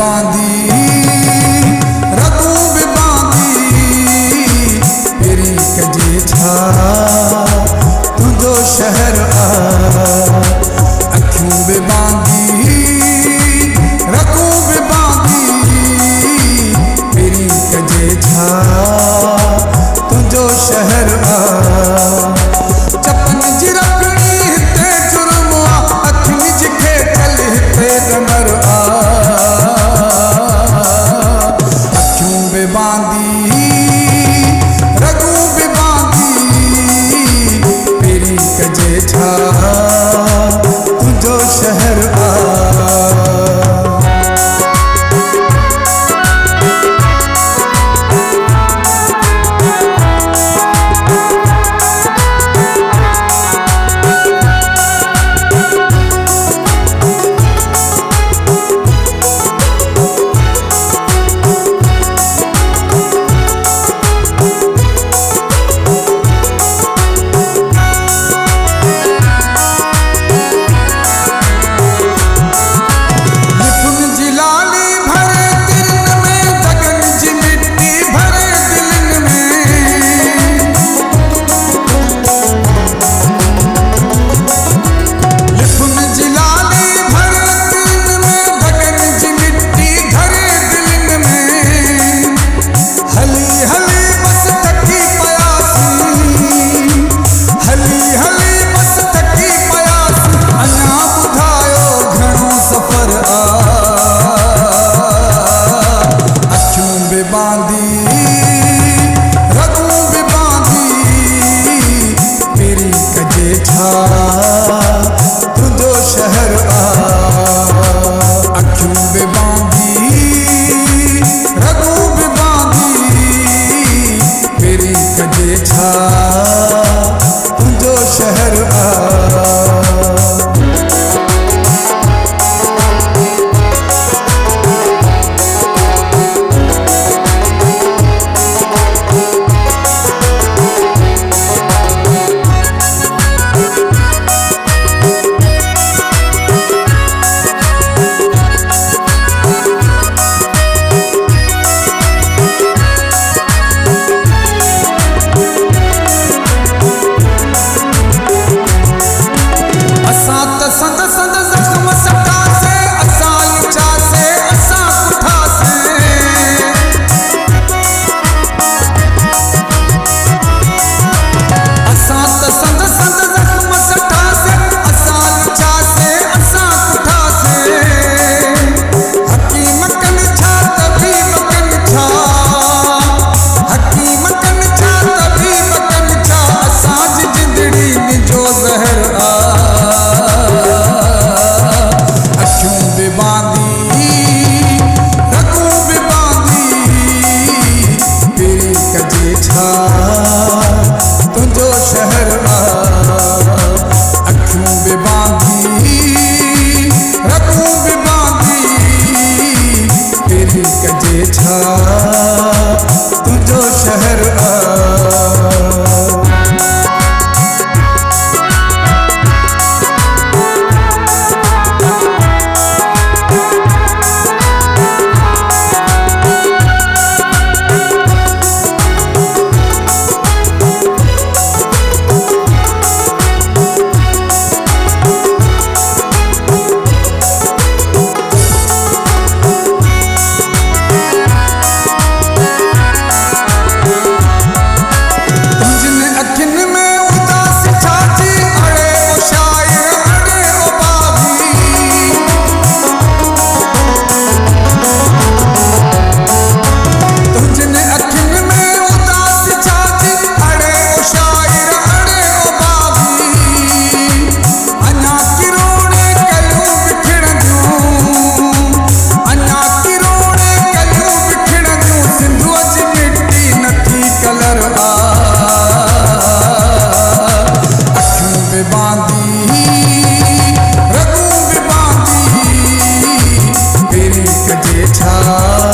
बांधी रगूं बि बांधी पहिरीं कजे छा तुंहिंजो शहर आ अखियूं बि बांधी रगूं बि बांधी पहिरीं कजे छा तुंहिंजो शहर आ चपन जी रखणी हिते जुर्म आ अखियुनि जी खेचल हिते कमर आ अखियूं बि बांधी रगूं बि बांधी पहिरीं कजे छा तुंहिंजो शहर आ तुंहिंजो शहर आ अखियूं बि बांधी रगूं बि बांधी पहिरीं कजे छा तुंहिंजो शहर आ तुंहिंजो शहर आ अखियूं बि बांधी रगूं बि बांधी पहिरीं कजे छा तुंहिंजो शहर आ छा